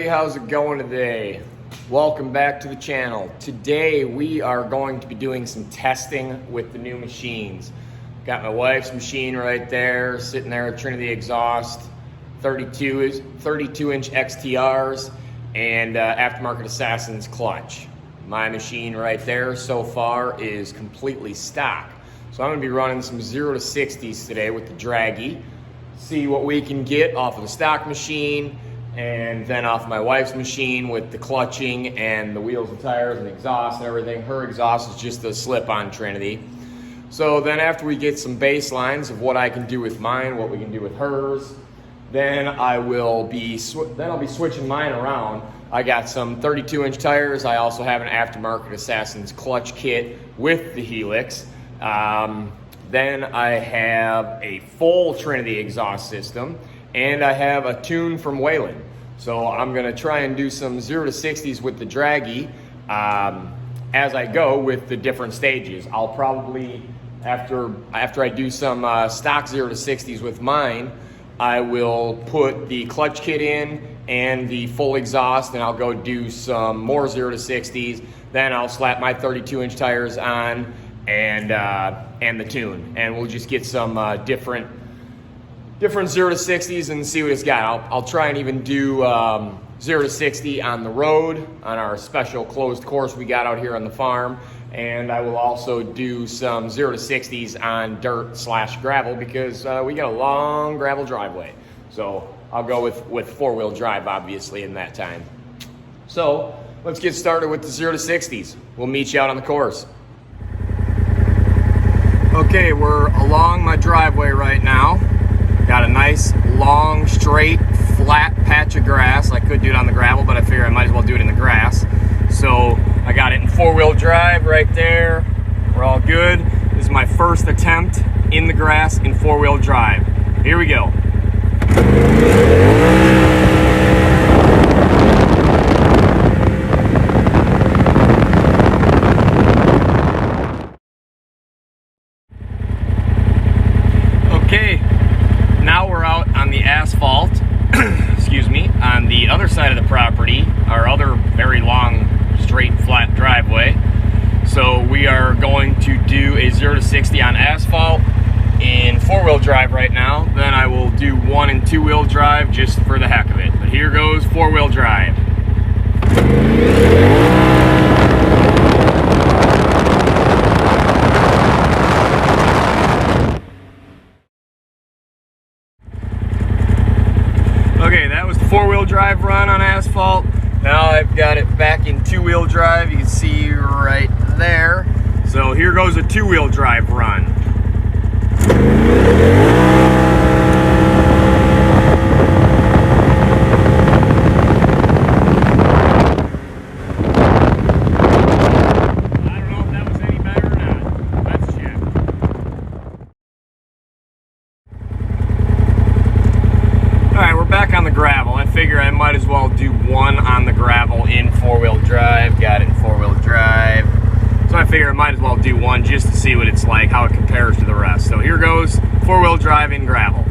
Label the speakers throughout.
Speaker 1: everybody, how's it going today? Welcome back to the channel. Today we are going to be doing some testing with the new machines. Got my wife's machine right there, sitting there at Trinity exhaust, 32-inch XTRs, and aftermarket Assassin's clutch. My machine right there so far is completely stock. So I'm going to be running some 0 to 60s today with the DRAGY. See what we can get off of the stock machine, and then off my wife's machine with the clutching and the wheels and tires and exhaust and everything. Her exhaust is just a slip-on Trinity. So then after we get some baselines of what I can do with mine, what we can do with hers, then I'll be switching mine around. I got some 32-inch tires. I also have an aftermarket Assassin's clutch kit with the Helix. Then I have a full Trinity exhaust system, and I have a tune from Wayland. So I'm gonna try and do some 0 to 60s with the DRAGY as I go with the different stages. I'll probably, after I do some stock 0 to 60s with mine, I will put the clutch kit in and the full exhaust, and I'll go do some more 0 to 60s. Then I'll slap my 32-inch tires on and the tune, and we'll just get some different 0 to 60s and see what it's got. I'll try and even do 0 to 60 on the road on our special closed course we got out here on the farm, and I will also do some 0 to 60s on dirt/gravel because we got a long gravel driveway. So I'll go with four-wheel drive obviously in that time. So let's get started with the 0 to 60s. We'll meet you out on the course. Okay, we're along my driveway right now. Got a nice, long, straight, flat patch of grass. I could do it on the gravel, but I figure I might as well do it in the grass. So I got it in four-wheel drive right there. We're all good. This is my first attempt in the grass in four-wheel drive. Here we go. Okay, now we're out on the asphalt, excuse me, on the other side of the property, our other very long, straight, flat driveway. So we are going to do a 0 to 60 on asphalt in four-wheel drive right now. Then I will do 1 and 2-wheel drive just for the heck of it. But here goes four-wheel drive. Okay, that was the four-wheel drive run on asphalt. Now I've got it back in two-wheel drive. You can see right there. So here goes a two-wheel drive run. I don't know if that was any better or not. Let's check. Alright, we're back on the gravel. I figure I might as well do 1 on the gravel in four-wheel drive. Got it in four-wheel drive. So I figure I might as well do 1 just to see what it's like, how it compares to the rest. So here goes four-wheel drive in gravel.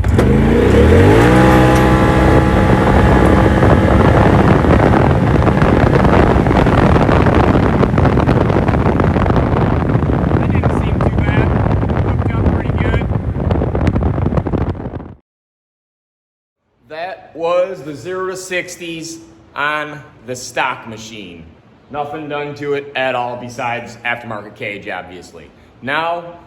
Speaker 1: That didn't seem too bad. Hooked up pretty good. That was the 0 to 60s on the stock machine. Nothing done to it at all besides aftermarket cage, obviously. Now,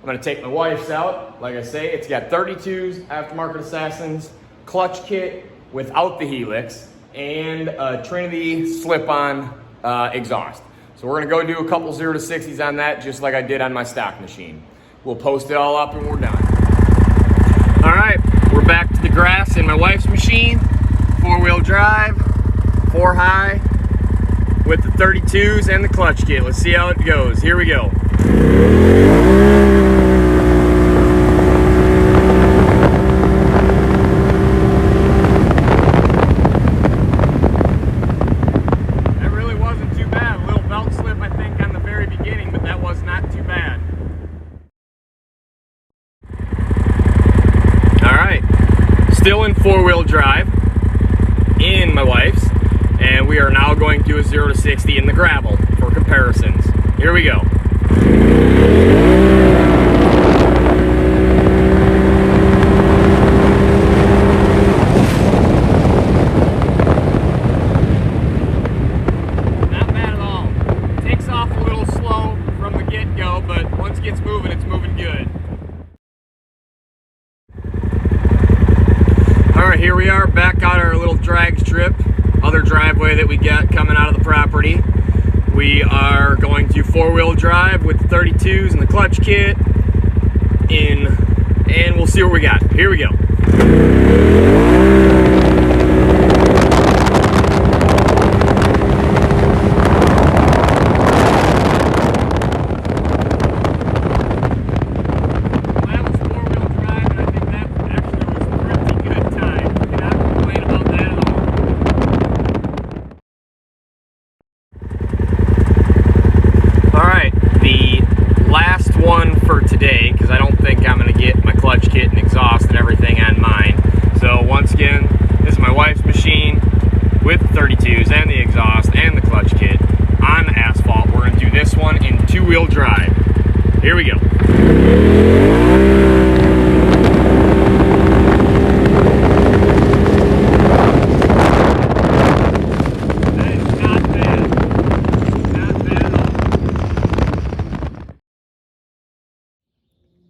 Speaker 1: I'm gonna take my wife's out. Like I say, it's got 32s, aftermarket Assassins, clutch kit without the Helix, and a Trinity slip-on exhaust. So we're gonna go do a couple 0 to 60s on that, just like I did on my stock machine. We'll post it all up and we're done. All right, we're back to the grass in my wife's machine, four-wheel drive, 4 high, with the 32s and the clutch kit. Let's see how it goes. Here we go. That really wasn't too bad. A little belt slip, I think, on the very beginning, but that was not too bad. All right, still in four-wheel drive in my wife's. and we are now going to do a 0 to 60 in the gravel for comparisons. Here we go. Not bad at all. Takes off a little slow from the get-go, but once it gets moving, it's moving good. Alright, here we are back on our little drag strip, other driveway that we got coming out of the property. We are going to four-wheel drive with the 32s and the clutch kit and we'll see what we got. Here we go. One for today, because I don't think I'm going to get my clutch kit and exhaust and everything on mine. So once again, this is my wife's machine with the 32s and the exhaust and the clutch kit on the asphalt. We're going to do this one in two-wheel drive. Here we go.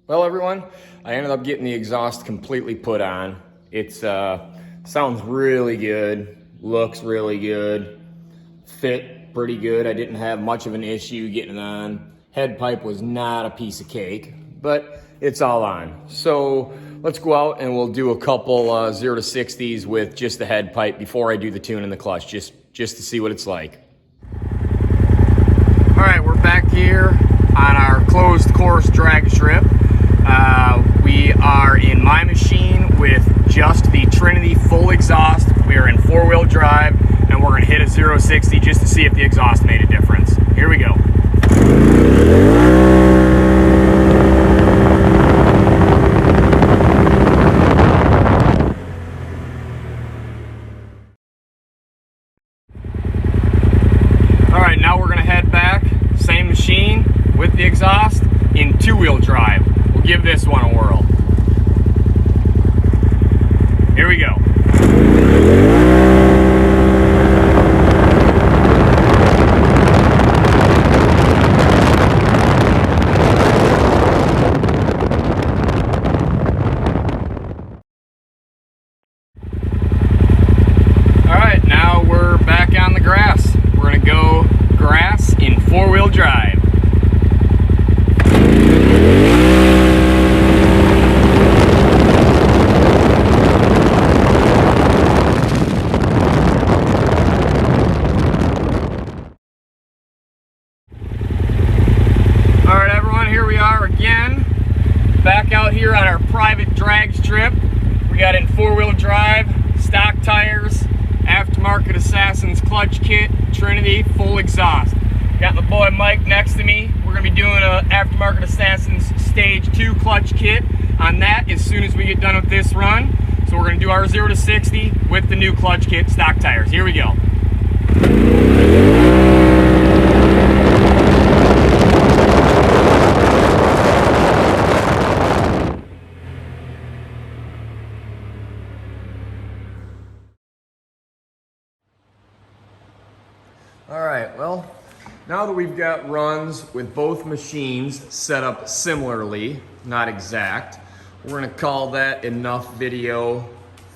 Speaker 1: Well, everyone, I ended up getting the exhaust completely put on. It sounds really good, looks really good, fit pretty good. I didn't have much of an issue getting it on. Head pipe was not a piece of cake, but it's all on. So let's go out and we'll do a couple 0 to 60s with just the head pipe before I do the tune and the clutch, just to see what it's like. All right, we're back here on our closed course drag strip. We are in my machine with just the Trinity full exhaust. We are in four-wheel drive, and we're going to hit a 0 to 60 just to see if the exhaust made a difference. Here we go. All right, now we're going to head back, same machine with the exhaust in two-wheel drive. We'll give this one a whirl. Here we go. All right, now we're back on the grass. We're gonna go grass in four-wheel drive. Back out here on our private drag strip. We got in four-wheel drive, stock tires, aftermarket Assassin's clutch kit, Trinity, full exhaust. Got my boy Mike next to me. We're gonna be doing a aftermarket Assassin's stage 2 clutch kit on that as soon as we get done with this run. So we're gonna do our 0 to 60 with the new clutch kit, stock tires. Here we go. All right, well, now that we've got runs with both machines set up similarly, not exact, we're gonna call that enough video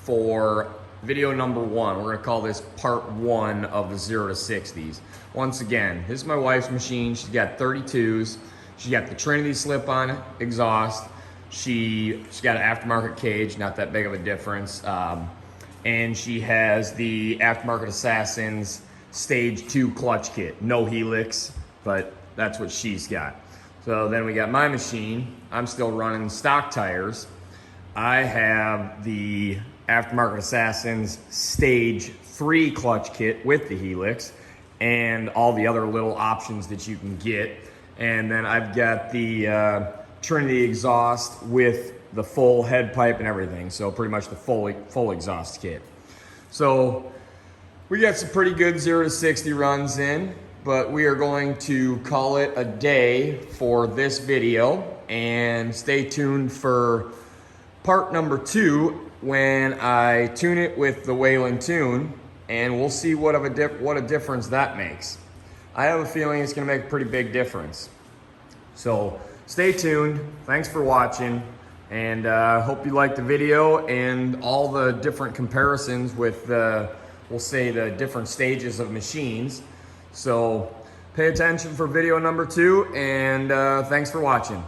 Speaker 1: for video number 1. We're gonna call this part 1 of the 0 to 60s. Once again, this is my wife's machine. She's got 32s. She's got the Trinity slip-on exhaust. She's got an aftermarket cage, not that big of a difference. And she has the aftermarket Assassin's stage 2 clutch kit. No helix, but that's what she's got. So then we got my machine. I'm still running stock tires. I have the aftermarket Assassin's stage 3 clutch kit with the helix and all the other little options that you can get. And then I've got the Trinity exhaust with the full head pipe and everything. So pretty much the full exhaust kit. So We got some pretty good 0 to 60 runs in, but we are going to call it a day for this video, and stay tuned for part number 2 when I tune it with the Wayland tune, and we'll see what a difference that makes. I have a feeling it's going to make a pretty big difference. So stay tuned. Thanks for watching, and hope you liked the video and all the different comparisons with we'll say the different stages of machines. So pay attention for video number 2, and thanks for watching.